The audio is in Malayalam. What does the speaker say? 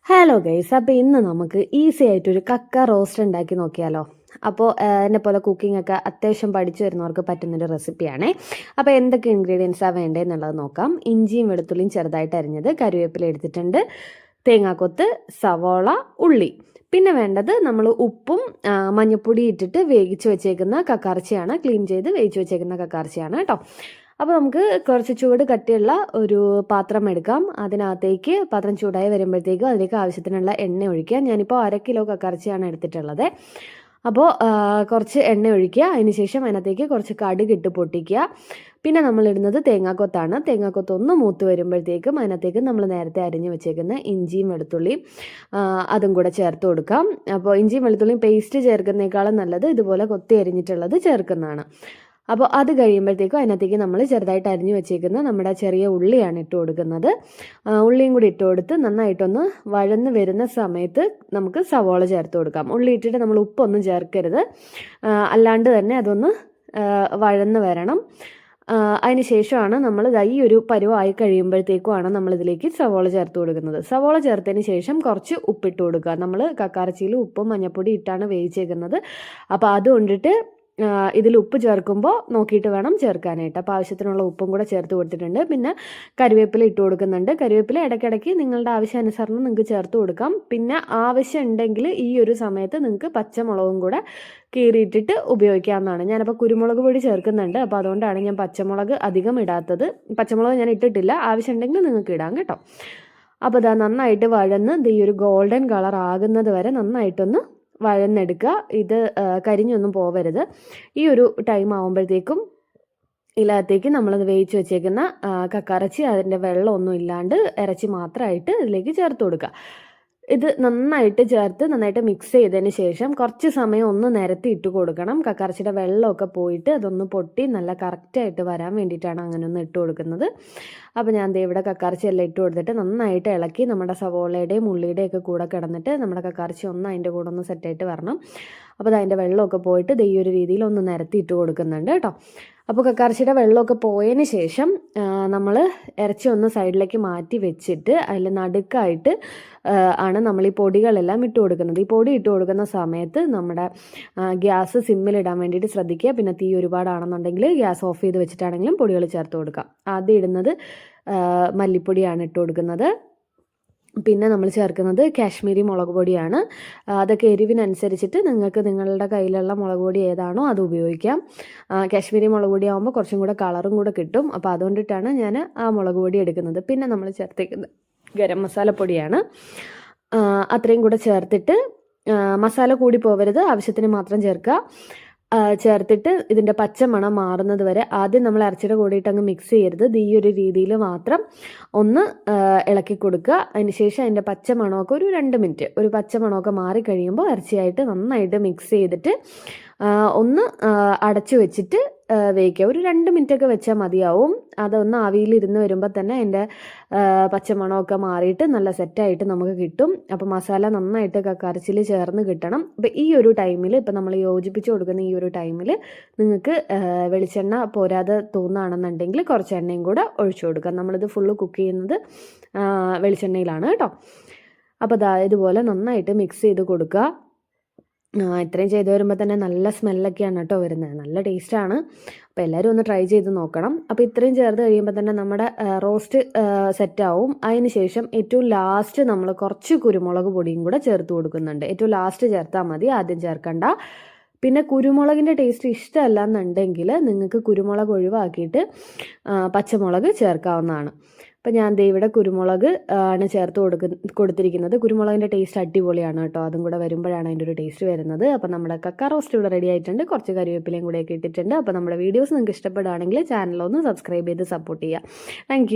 ഹലോ ഗൈസ്, അപ്പോൾ ഇന്ന് നമുക്ക് ഈസി ആയിട്ടൊരു കക്ക റോസ്റ്റ് ഉണ്ടാക്കി നോക്കിയാലോ. അപ്പോൾ എന്നെ പോലെ കുക്കിംഗ് ഒക്കെ അത്യാവശ്യം പഠിച്ചു വരുന്നവർക്ക് പറ്റുന്നൊരു റെസിപ്പിയാണേ. അപ്പോൾ എന്തൊക്കെ ഇൻഗ്രീഡിയൻസാണ് വേണ്ടതെന്നുള്ളത് നോക്കാം. ഇഞ്ചിയും വെളുത്തുള്ളിയും ചെറുതായിട്ട് അരിഞ്ഞത്, കറിവേപ്പില എടുത്തിട്ടുണ്ട്, തേങ്ങാക്കൊത്ത്, സവോള, ഉള്ളി. പിന്നെ വേണ്ടത് നമ്മൾ ഉപ്പും മഞ്ഞൾപ്പൊടി ഇട്ടിട്ട് വേവിച്ച് വെച്ചേക്കുന്ന കക്കറച്ചിയാണ്, ക്ലീൻ ചെയ്ത് വേവിച്ച് വെച്ചേക്കുന്ന കക്കറച്ചിയാണ് കേട്ടോ. അപ്പോൾ നമുക്ക് കുറച്ച് ചൂട് കട്ടിയുള്ള ഒരു പാത്രം എടുക്കാം. അതിനകത്തേക്ക് പാത്രം ചൂടായി വരുമ്പോഴത്തേക്കും അതിലേക്ക് ആവശ്യത്തിനുള്ള എണ്ണ ഒഴിക്കുക. ഞാനിപ്പോൾ 1/2 കിലോ കക്കറച്ചിയാണ് എടുത്തിട്ടുള്ളത്. അപ്പോൾ കുറച്ച് എണ്ണ ഒഴിക്കുക. അതിനുശേഷം അതിനകത്തേക്ക് കുറച്ച് കടുക് ഇട്ട് പൊട്ടിക്കുക. പിന്നെ നമ്മളിടുന്നത് തേങ്ങാക്കൊത്താണ്. തേങ്ങാക്കൊത്ത് ഒന്ന് മൂത്ത് വരുമ്പോഴത്തേക്കും അതിനകത്തേക്ക് നമ്മൾ നേരത്തെ അരിഞ്ഞ് വെച്ചേക്കുന്ന ഇഞ്ചിയും വെളുത്തുള്ളിയും അതും കൂടെ ചേർത്ത് കൊടുക്കാം. അപ്പോൾ ഇഞ്ചിയും വെളുത്തുള്ളിയും പേസ്റ്റ് ചേർക്കുന്നതിനേക്കാളും നല്ലത് ഇതുപോലെ കൊത്തി അരിഞ്ഞിട്ടുള്ളത് ചേർക്കുന്നതാണ്. അപ്പോൾ അത് കഴിയുമ്പോഴത്തേക്കും അതിനകത്തേക്ക് നമ്മൾ ചെറുതായിട്ട് അരിഞ്ഞു വെച്ചേക്കുന്ന നമ്മുടെ ചെറിയ ഉള്ളിയാണ് ഇട്ട് കൊടുക്കുന്നത്. ഉള്ളിയും കൂടി ഇട്ട് കൊടുത്ത് നന്നായിട്ടൊന്ന് വഴന്ന് വരുന്ന സമയത്ത് നമുക്ക് സവോള ചേർത്ത് കൊടുക്കാം. ഉള്ളി ഇട്ടിട്ട് നമ്മൾ ഉപ്പൊന്നും ചേർക്കരുത്, അല്ലാണ്ട് തന്നെ അതൊന്ന് വഴന്ന് വരണം. അതിന് ശേഷമാണ് നമ്മൾ ഈ ഒരു പരുവമായി കഴിയുമ്പോഴത്തേക്കുമാണ് നമ്മളിതിലേക്ക് സവോള ചേർത്ത് കൊടുക്കുന്നത്. സവോള ചേർത്തതിന് ശേഷം കുറച്ച് ഉപ്പിട്ട് കൊടുക്കുക. നമ്മൾ കക്കാറച്ചിയിൽ ഉപ്പും മഞ്ഞൾപ്പൊടി ഇട്ടാണ് വേവിച്ചേക്കുന്നത്. അപ്പോൾ അതുകൊണ്ടിട്ട് ഇതിൽ ഉപ്പ് ചേർക്കുമ്പോൾ നോക്കിയിട്ട് വേണം ചേർക്കാനായിട്ട്. അപ്പോൾ ആവശ്യത്തിനുള്ള ഉപ്പും കൂടെ ചേർത്ത് കൊടുത്തിട്ടുണ്ട്. പിന്നെ കറിവേപ്പില ഇട്ട് കൊടുക്കുന്നുണ്ട്. കറിവേപ്പില ഇടയ്ക്കിടയ്ക്ക് നിങ്ങളുടെ ആവശ്യാനുസരണം നിങ്ങൾക്ക് ചേർത്ത് കൊടുക്കാം. പിന്നെ ആവശ്യം ഉണ്ടെങ്കിൽ ഈ ഒരു സമയത്ത് നിങ്ങൾക്ക് പച്ചമുളകും കൂടെ കീറിയിട്ടിട്ട് ഉപയോഗിക്കാവുന്നതാണ്. ഞാനപ്പോൾ കുരുമുളക് പൊടി ചേർക്കുന്നുണ്ട്. അപ്പോൾ അതുകൊണ്ടാണ് ഞാൻ പച്ചമുളക് അധികം ഇടാത്തത്. പച്ചമുളക് ഞാൻ ഇട്ടിട്ടില്ല, ആവശ്യമുണ്ടെങ്കിൽ നിങ്ങൾക്ക് ഇടാം കേട്ടോ. അപ്പോൾ ഇതാ നന്നായിട്ട് വഴന്ന് ഈ ഒരു ഗോൾഡൻ കളർ ആകുന്നത് വരെ നന്നായിട്ടൊന്ന് വഴന്നെടുക്കുക. ഇത് കരിഞ്ഞൊന്നും പോവരുത്. ഈ ഒരു ടൈം ആകുമ്പോഴത്തേക്കും ഇതിനകത്തേക്ക് നമ്മളത് വേവിച്ച് വെച്ചേക്കുന്ന കക്കറച്ചി, അതിൻ്റെ വെള്ളമൊന്നും ഇല്ലാണ്ട് ഇറച്ചി മാത്രമായിട്ട് ഇതിലേക്ക് ചേർത്ത് കൊടുക്കുക. ഇത് നന്നായിട്ട് ചേർത്ത് നന്നായിട്ട് മിക്സ് ചെയ്തതിന് ശേഷം കുറച്ച് സമയം ഒന്ന് നിരത്തി ഇട്ട് കൊടുക്കണം. കക്കറച്ചിയുടെ വെള്ളമൊക്കെ പോയിട്ട് അതൊന്ന് പൊട്ടി നല്ല കറക്റ്റായിട്ട് വരാൻ വേണ്ടിയിട്ടാണ് അങ്ങനെ ഒന്ന് ഇട്ട് കൊടുക്കുന്നത്. അപ്പോൾ ഞാൻ ഇവിടെ കക്കറച്ചി എല്ലാം ഇട്ട് കൊടുത്തിട്ട് നന്നായിട്ട് ഇളക്കി നമ്മുടെ സവോളയുടെയും ഉള്ളിയുടെയും ഒക്കെ കൂടെ കിടന്നിട്ട് നമ്മുടെ കക്കറച്ചി ഒന്ന് അതിൻ്റെ കൂടെ ഒന്ന് സെറ്റായിട്ട് വരണം. അപ്പോൾ അതിൻ്റെ വെള്ളമൊക്കെ പോയിട്ട് ഈ ഒരു രീതിയിൽ ഒന്ന് നിരത്തി ഇട്ട് കൊടുക്കുന്നുണ്ട് കേട്ടോ. അപ്പോൾ കക്കറച്ചിയുടെ വെള്ളമൊക്കെ പോയതിന് ശേഷം നമ്മൾ ഇറച്ചി ഒന്ന് സൈഡിലേക്ക് മാറ്റി വെച്ചിട്ട് അതിൽ നടുക്കായിട്ട് ആണ് നമ്മൾ ഈ പൊടികളെല്ലാം ഇട്ട് കൊടുക്കുന്നത്. ഈ പൊടി ഇട്ട് കൊടുക്കുന്ന സമയത്ത് നമ്മുടെ ഗ്യാസ് സിമ്മിലിടാൻ വേണ്ടിയിട്ട് ശ്രദ്ധിക്കുക. പിന്നെ തീ ഒരുപാടാണെന്നുണ്ടെങ്കിൽ ഗ്യാസ് ഓഫ് ചെയ്ത് വെച്ചിട്ടാണെങ്കിലും പൊടികൾ ചേർത്ത് കൊടുക്കാം. ആദ്യം ഇടുന്നത് മല്ലിപ്പൊടിയാണ് ഇട്ട് കൊടുക്കുന്നത്. പിന്നെ നമ്മൾ ചേർക്കുന്നത് കാശ്മീരി മുളക് പൊടിയാണ്. അതൊക്കെ എരിവിനനുസരിച്ചിട്ട് നിങ്ങൾക്ക് നിങ്ങളുടെ കയ്യിലുള്ള മുളക് പൊടി ഏതാണോ അത് ഉപയോഗിക്കാം. കാശ്മീരി മുളക് പൊടി ആകുമ്പോൾ കുറച്ചും കൂടെ കളറും കൂടെ കിട്ടും. അപ്പോൾ അതുകൊണ്ടിട്ടാണ് ഞാൻ ആ മുളക് പൊടി എടുക്കുന്നത്. പിന്നെ നമ്മൾ ചേർത്തേക്കുന്നത് ഗരം മസാലപ്പൊടിയാണ്. അത്രയും കൂടെ ചേർത്തിട്ട് മസാല കൂടി പോവരുത്, ആവശ്യത്തിന് മാത്രം ചേർക്കുക. ചേർത്തിട്ട് ഇതിൻ്റെ പച്ചമണം മാറുന്നത് വരെ ആദ്യം നമ്മൾ ഇറച്ചിയുടെ കൂടിയിട്ട് അങ്ങ് മിക്സ് ചെയ്യരുത്. ഈ ഒരു രീതിയിൽ മാത്രം ഒന്ന് ഇളക്കി കൊടുക്കുക. അതിന് ശേഷം അതിൻ്റെ പച്ചമണമൊക്കെ ഒരു 2 മിനിറ്റ് ഒരു പച്ചമണമൊക്കെ മാറിക്കഴിയുമ്പോൾ ഇറച്ചിയായിട്ട് നന്നായിട്ട് മിക്സ് ചെയ്തിട്ട് ഒന്ന് അടച്ചു വെച്ചിട്ട് വേവിക്കുക. ഒരു 2 മിനിറ്റൊക്കെ വെച്ചാൽ മതിയാവും. അതൊന്ന് ആവിയിലിരുന്ന് വരുമ്പോൾ തന്നെ അതിൻ്റെ പച്ചമണമൊക്കെ മാറിയിട്ട് നല്ല സെറ്റായിട്ട് നമുക്ക് കിട്ടും. അപ്പോൾ മസാല നന്നായിട്ട് കക്കറച്ചിൽ ചേർന്ന് കിട്ടണം. അപ്പോൾ ഈ ഒരു ടൈമിൽ ഇപ്പോൾ നമ്മൾ യോജിപ്പിച്ച് കൊടുക്കുന്ന ഈ ഒരു ടൈമിൽ നിങ്ങൾക്ക് വെളിച്ചെണ്ണ പോരാതെ തോന്നുകയാണെന്നുണ്ടെങ്കിൽ കുറച്ച് എണ്ണയും കൂടെ ഒഴിച്ചു കൊടുക്കാം. നമ്മളിത് ഫുള്ള് കുക്ക് ചെയ്യുന്നത് വെളിച്ചെണ്ണയിലാണ് കേട്ടോ. അപ്പോൾ ഇതുപോലെ നന്നായിട്ട് മിക്സ് ചെയ്ത് കൊടുക്കുക. ഇത്രയും ചെയ്ത് വരുമ്പോൾ തന്നെ നല്ല സ്മെല്ലൊക്കെയാണ് കേട്ടോ വരുന്നത്. നല്ല ടേസ്റ്റാണ്. അപ്പോൾ എല്ലാവരും ഒന്ന് ട്രൈ ചെയ്ത് നോക്കണം. അപ്പോൾ ഇത്രയും ചേർത്ത് കഴിയുമ്പോൾ തന്നെ നമ്മുടെ റോസ്റ്റ് സെറ്റാവും. അതിന് ശേഷം ഏറ്റവും ലാസ്റ്റ് നമ്മൾ കുറച്ച് കുരുമുളക് പൊടിയും കൂടെ ചേർത്ത് കൊടുക്കുന്നുണ്ട്. ഏറ്റവും ലാസ്റ്റ് ചേർത്താൽ മതി, ആദ്യം ചേർക്കണ്ട. പിന്നെ കുരുമുളകിൻ്റെ ടേസ്റ്റ് ഇഷ്ടമല്ല എന്നുണ്ടെങ്കിൽ നിങ്ങൾക്ക് കുരുമുളക് ഒഴിവാക്കിയിട്ട് പച്ചമുളക് ചേർക്കാവുന്നതാണ്. അപ്പം ഞാൻ ഇവിടെ കുരുമുളക് ആണ് ചേർത്ത് കൊടുത്തിരിക്കുന്നത്. കുരുമുളകിൻ്റെ ടേസ്റ്റ് അടിപൊളിയാണ് കേട്ടോ. അതും കൂടെ വരുമ്പോഴാണ് അതിൻ്റെ ഒരു ടേസ്റ്റ് വരുന്നത്. അപ്പോൾ നമ്മുടെ കക്ക റോസ്റ്റ് ഇവിടെ റെഡി ആയിട്ടുണ്ട്. കുറച്ച് കറിവേപ്പിലയും കൂടെയൊക്കെ ഇട്ടിട്ടുണ്ട്. അപ്പോൾ നമ്മുടെ വീഡിയോസ് നിങ്ങൾക്ക് ഇഷ്ടപ്പെടുകയാണെങ്കിൽ ചാനലൊന്ന് സബ്സ്ക്രൈബ് ചെയ്ത് സപ്പോർട്ട് ചെയ്യുക. താങ്ക്